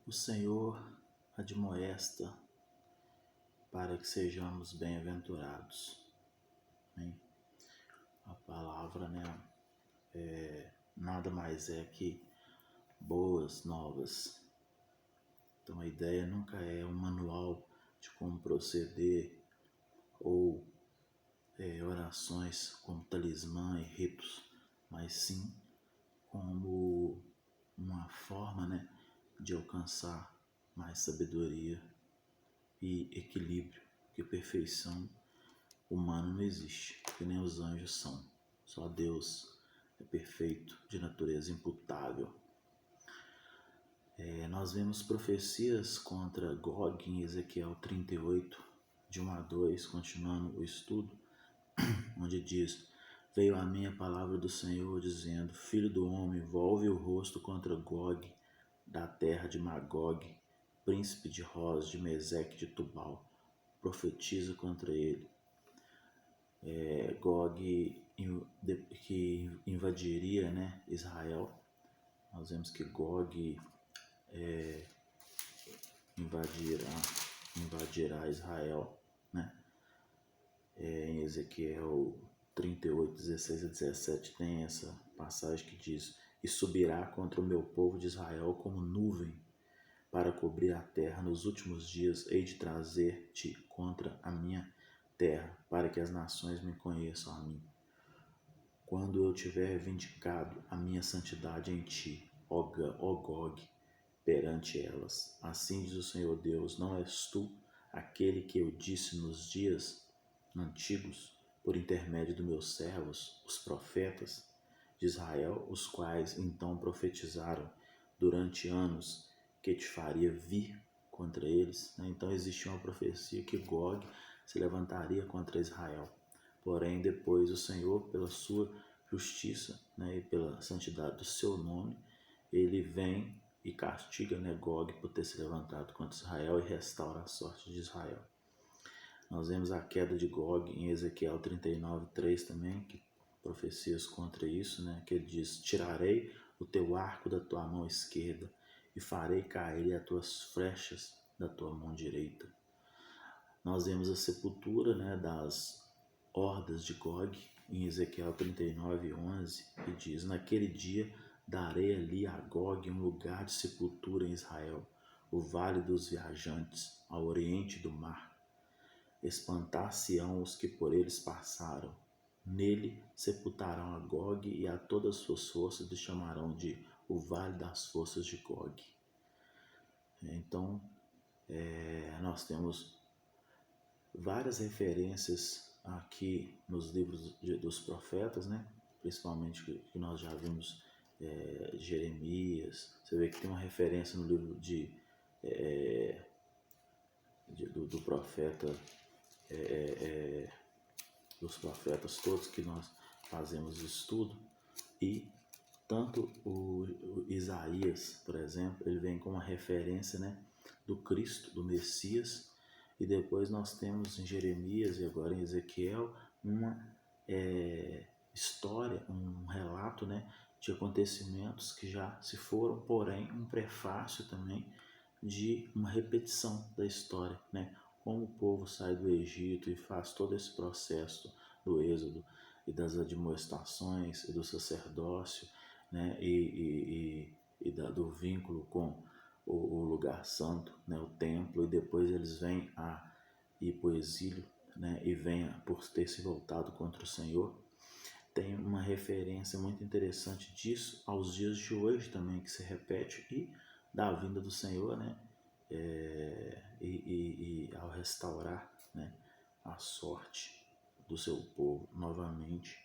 O Senhor admoesta para que sejamos bem-aventurados. Amém? A palavra, nada mais é que boas novas. Então a ideia nunca é um manual de como proceder ou orações como talismã e ritos, mas sim como uma forma, de alcançar mais sabedoria e equilíbrio, porque perfeição humana não existe, que nem os anjos são. Só Deus é perfeito, de natureza imputável. Nós vemos profecias contra Gog em Ezequiel 38, de 1 a 2, continuando o estudo, onde diz: Veio a mim a palavra do Senhor, dizendo: Filho do homem, volve o rosto contra Gog, da terra de Magog, príncipe de Roz, de Meseque, de Tubal. Profetiza contra ele. Gog que invadiria, Israel. Nós vemos que Gog invadirá Israel, em Ezequiel 38, 16 a 17 tem essa passagem que diz: E subirá contra o meu povo de Israel como nuvem para cobrir a terra. Nos últimos dias hei de trazer-te contra a minha terra, para que as nações me conheçam a mim. Quando eu tiver vindicado a minha santidade em ti, ó Gog, perante elas. Assim diz o Senhor Deus: não és tu aquele que eu disse nos dias antigos, por intermédio dos meus servos, os profetas de Israel, os quais então profetizaram durante anos que te faria vir contra eles? Então existia uma profecia que Gog se levantaria contra Israel. Porém, depois o Senhor, pela sua justiça, e pela santidade do seu nome, ele vem e castiga Gog por ter se levantado contra Israel e restaura a sorte de Israel. Nós vemos a queda de Gog em Ezequiel 39, 3 também, que profecias contra isso, que ele diz: tirarei o teu arco da tua mão esquerda e farei cair as tuas flechas da tua mão direita. Nós vemos a sepultura, das hordas de Gog em Ezequiel 39, 11, que diz: naquele dia darei ali a Gog um lugar de sepultura em Israel, o vale dos viajantes, ao oriente do mar. Espantar-se-ão os que por eles passaram. Nele sepultarão a Gog e a todas as suas forças, e chamarão de o vale das forças de Gog. Então, nós temos várias referências aqui nos livros dos profetas, principalmente que nós já vimos Jeremias. Você vê que tem uma referência no livro do profeta, dos profetas todos que nós fazemos estudo. E tanto o Isaías, por exemplo, ele vem com uma referência, do Cristo, do Messias. E depois nós temos em Jeremias e agora em Ezequiel uma história, um relato, de acontecimentos que já se foram, porém um prefácio também de uma repetição da história, como o povo sai do Egito e faz todo esse processo do êxodo e das admoestações e do sacerdócio, do vínculo com o lugar santo, o templo, e depois eles vêm a ir para o exílio, e vêm por ter se voltado contra o Senhor. Tem uma referência muito interessante disso aos dias de hoje também, que se repete, e da vinda do Senhor, e ao restaurar, a sorte do seu povo novamente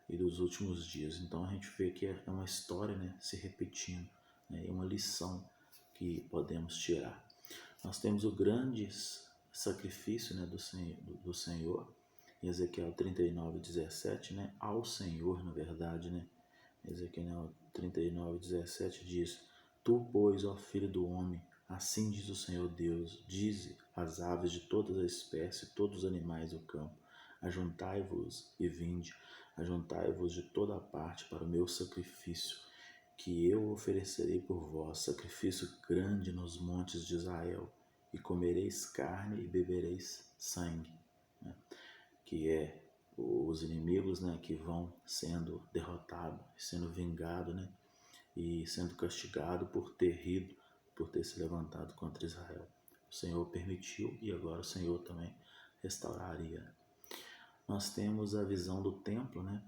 e dos últimos dias. Então a gente vê que é uma história, se repetindo, é uma lição que podemos tirar. Nós temos o grande sacrifício, do Senhor, em Ezequiel 39, 17, ao Senhor, na verdade, Ezequiel 39, 17 diz: Tu, pois, ó filho do homem, assim diz o Senhor Deus, dize às aves de todas as espécies, todos os animais do campo: ajuntai-vos e vinde, ajuntai-vos de toda a parte para o meu sacrifício, que eu oferecerei por vós sacrifício grande nos montes de Israel, e comereis carne e bebereis sangue, né? Que é os inimigos, né, que vão sendo derrotados, sendo vingados, né, e sendo castigado por ter se levantado contra Israel. O Senhor permitiu e agora o Senhor também restauraria. Nós temos a visão do templo, né?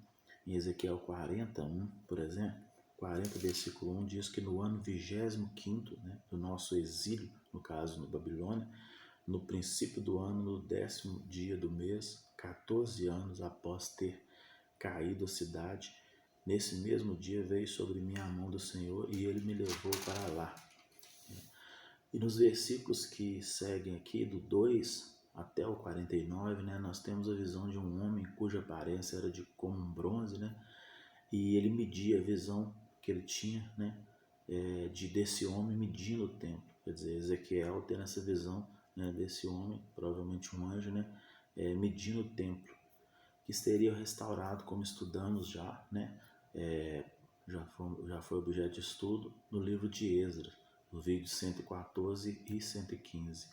Em Ezequiel 41, por exemplo, 40 versículo 1 diz que no ano 25º, né, do nosso exílio, no caso no Babilônia, no princípio do ano, no 10º dia do mês, 14 anos após ter caído a cidade, nesse mesmo dia veio sobre mim a mão do Senhor e ele me levou para lá. E nos versículos que seguem aqui, do 2 até o 49, né, nós temos a visão de um homem cuja aparência era de como um bronze, né, e ele media a visão que ele tinha, né, desse homem medindo o templo. Quer dizer, Ezequiel tendo essa visão, né, desse homem, provavelmente um anjo, né, medindo o templo, que seria restaurado, como estudamos já, né, já foi objeto de estudo no livro de Esdras, no vídeo 114 e 115.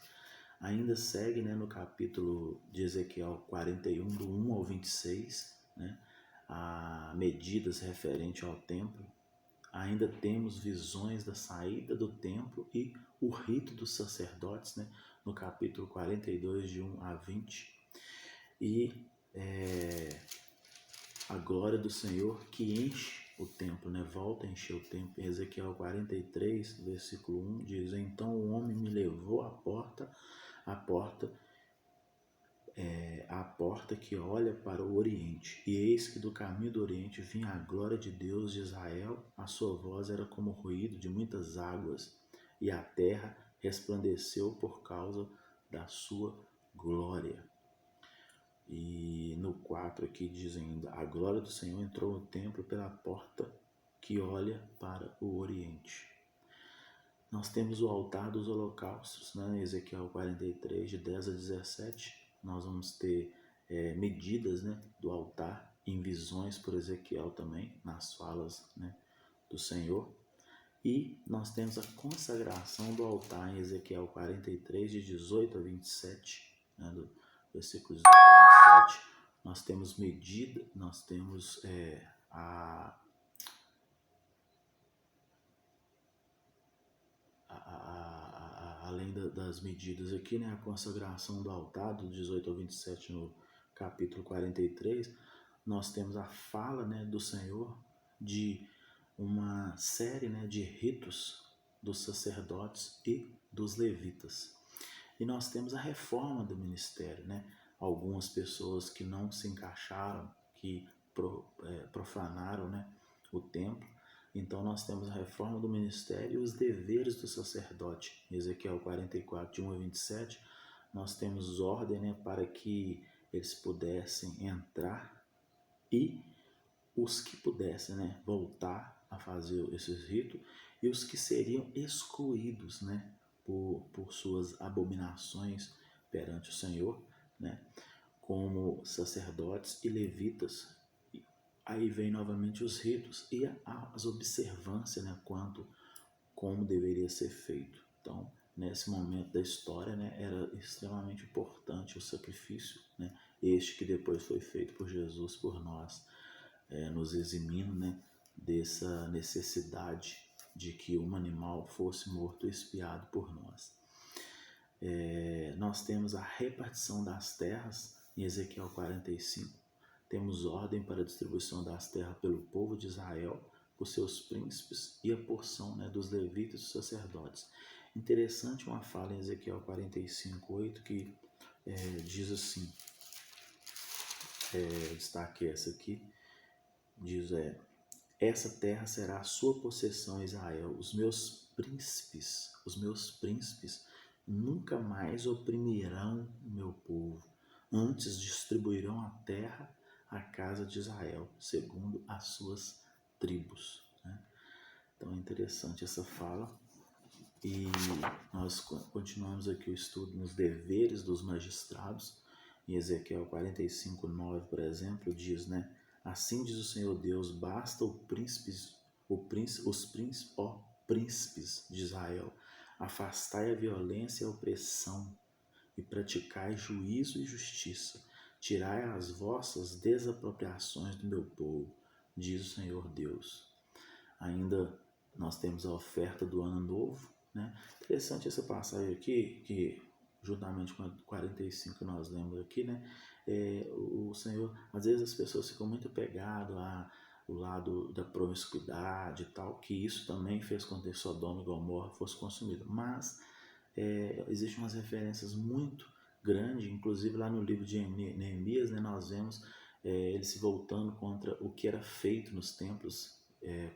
Ainda segue, né, no capítulo de Ezequiel 41, do 1 ao 26, né, a medidas referentes ao templo. Ainda temos visões da saída do templo e o rito dos sacerdotes, né, no capítulo 42, de 1 a 20. E a glória do Senhor que enche o templo, né? Volta a encher o templo. Em Ezequiel 43, versículo 1, diz: então o homem me levou à porta que olha para o oriente. E eis que do caminho do oriente vinha a glória de Deus de Israel. A sua voz era como o ruído de muitas águas, e a terra resplandeceu por causa da sua glória. E no 4 aqui diz ainda: a glória do Senhor entrou no templo pela porta que olha para o oriente. Nós temos o altar dos holocaustos, né? Em Ezequiel 43, de 10 a 17. Nós vamos ter medidas, né, do altar em visões por Ezequiel também, nas falas, né, do Senhor. E nós temos a consagração do altar em Ezequiel 43, de 18 a 27, né, do versículo 18 a 27. Nós temos medida, nós temos além das medidas aqui, né, a consagração do altar, do 18 ao 27 no capítulo 43, nós temos a fala, né, do Senhor de uma série, né, de ritos dos sacerdotes e dos levitas. E nós temos a reforma do ministério, né? Algumas pessoas que não se encaixaram, que profanaram, né, o templo. Então nós temos a reforma do ministério e os deveres do sacerdote. Em Ezequiel 44, de 1 a 27, nós temos ordem, né, para que eles pudessem entrar e os que pudessem, né, voltar a fazer esses ritos, e os que seriam excluídos, né, por suas abominações perante o Senhor, né, como sacerdotes e levitas. Aí vem novamente os ritos e as observâncias, né, quanto como deveria ser feito. Então, nesse momento da história, né, era extremamente importante o sacrifício, né, este que depois foi feito por Jesus por nós, nos eximindo, né, dessa necessidade de que um animal fosse morto e expiado por nós. Nós temos a repartição das terras em Ezequiel 45. Temos ordem para a distribuição das terras pelo povo de Israel, por seus príncipes, e a porção, né, dos levitas e dos sacerdotes. Interessante uma fala em Ezequiel 45:8 que diz assim, destaque essa aqui, diz: essa terra será a sua possessão, Israel. Os meus príncipes nunca mais oprimirão o meu povo. Antes distribuirão a terra à casa de Israel, segundo as suas tribos, né? Então é interessante essa fala. E nós continuamos aqui o estudo nos deveres dos magistrados. Em Ezequiel 45:9, por exemplo, diz, né: assim diz o Senhor Deus: basta o príncipe ó príncipes de Israel, afastai a violência e a opressão, e praticai juízo e justiça. Tirai as vossas desapropriações do meu povo, diz o Senhor Deus. Ainda nós temos a oferta do ano novo, né? Interessante essa passagem aqui, que juntamente com a 45 que nós lemos aqui, né? O Senhor, às vezes as pessoas ficam muito apegadas ao lado da promiscuidade e tal, que isso também fez com que Sodoma e Gomorra fosse consumida. Mas existem umas referências muito grandes, inclusive lá no livro de Neemias, né, nós vemos ele se voltando contra o que era feito nos templos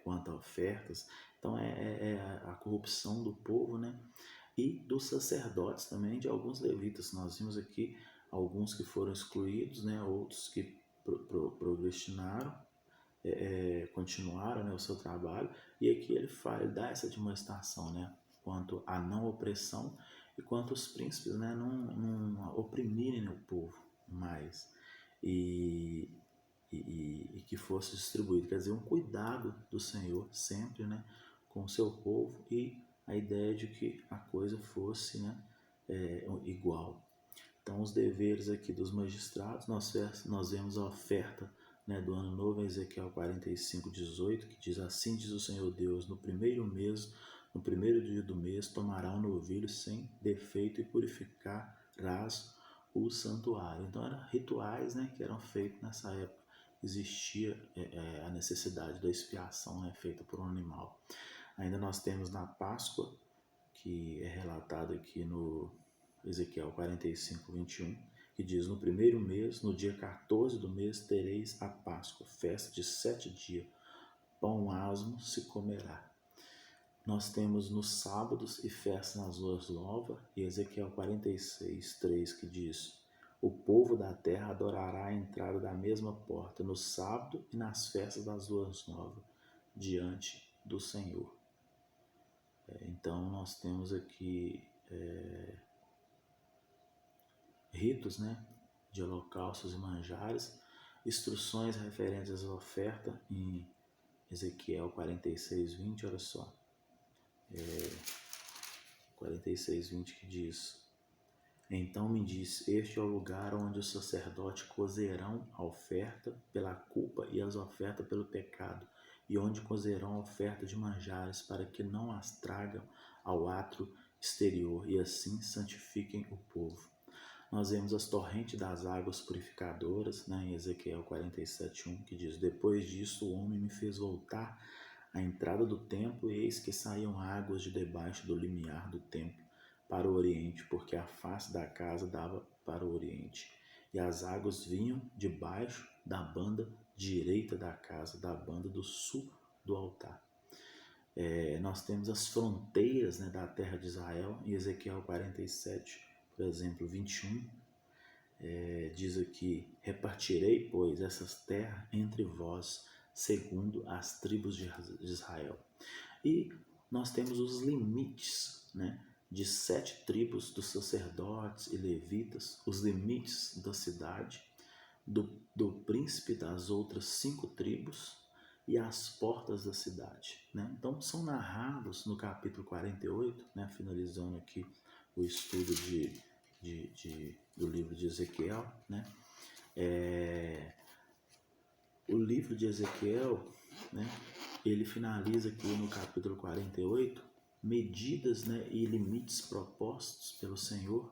quanto a ofertas. Então é a corrupção do povo, né, e dos sacerdotes também, de alguns levitas. Nós vimos aqui alguns que foram excluídos, né, outros que progrestinaram, continuaram, né, o seu trabalho, e aqui ele dá essa demonstração, né, quanto à não opressão e quanto os príncipes, né, não oprimirem o povo mais e que fosse distribuído, quer dizer, um cuidado do Senhor sempre, né, com o seu povo, e a ideia de que a coisa fosse, né, igual. Então, os deveres aqui dos magistrados, nós vemos a oferta, né, do ano novo, Ezequiel 45:18, que diz: assim diz o Senhor Deus, no primeiro mês, no primeiro dia do mês, tomará um novilho sem defeito e purificarás o santuário. Então, eram rituais, né, que eram feitos nessa época. Existia a necessidade da expiação, né, feita por um animal. Ainda nós temos na Páscoa, que é relatado aqui no Ezequiel 45:21, que diz: no primeiro mês, no dia 14 do mês, tereis a Páscoa, festa de 7 dias, pão asmo se comerá. Nós temos nos sábados e festas nas luas novas, e Ezequiel 46:3, que diz: o povo da terra adorará a entrada da mesma porta no sábado e nas festas das luas novas, diante do Senhor. Então nós temos aqui ritos, né, de holocaustos e manjares, instruções referentes à oferta em Ezequiel 46:20, olha só, 46:20, que diz: então me disse: este é o lugar onde os sacerdotes cozerão a oferta pela culpa e as ofertas pelo pecado, e onde cozerão a oferta de manjares, para que não as tragam ao átrio exterior, e assim santifiquem o povo. Nós vemos as torrentes das águas purificadoras, né, em Ezequiel 47:1, que diz: depois disso o homem me fez voltar à entrada do templo, e eis que saíam águas de debaixo do limiar do templo para o oriente, porque a face da casa dava para o oriente, e as águas vinham debaixo da banda direita da casa, da banda do sul do altar. Nós temos as fronteiras, né, da terra de Israel, em Ezequiel 47, por exemplo, 21, diz aqui: repartirei, pois, essas terras entre vós, segundo as tribos de Israel. E nós temos os limites, né, de 7 tribos dos sacerdotes e levitas, os limites da cidade, do príncipe das outras 5 tribos e as portas da cidade, né? Então são narrados no capítulo 48, né, finalizando aqui o estudo do livro de Ezequiel, né? O livro de Ezequiel, né, ele finaliza aqui no capítulo 48, medidas, né, e limites propostos pelo Senhor,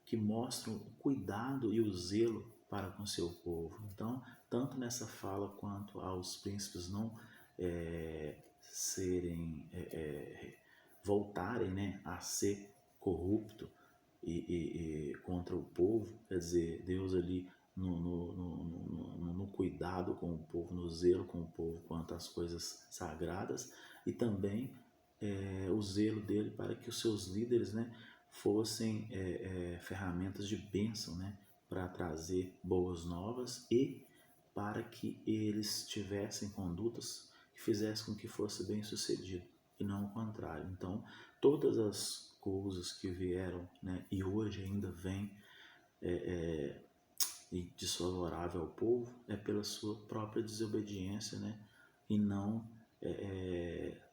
que mostram o cuidado e o zelo para com seu povo. Então, tanto nessa fala quanto aos príncipes não voltarem, né, a ser corrupto e contra o povo, quer dizer, Deus ali no cuidado com o povo, no zelo com o povo quanto às coisas sagradas, e também o zelo dele para que os seus líderes, né, fossem ferramentas de bênção, né, para trazer boas novas, e para que eles tivessem condutas que fizessem com que fosse bem sucedido, e não o contrário. Então, todas as coisas que vieram, né, e hoje ainda vêm e desfavorável ao povo, é pela sua própria desobediência, né, e não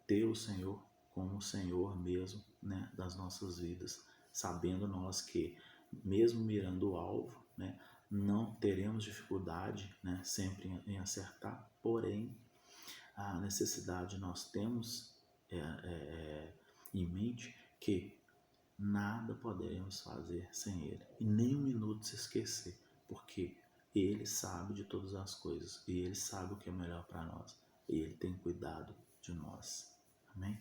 ter o Senhor como o Senhor mesmo, né, das nossas vidas, sabendo nós que, mesmo mirando o alvo, né, não teremos dificuldade, né, sempre em acertar, porém a necessidade nós temos em mente que nada poderemos fazer sem Ele, e nem um minuto se esquecer, porque Ele sabe de todas as coisas, e Ele sabe o que é melhor para nós, e Ele tem cuidado de nós. Amém?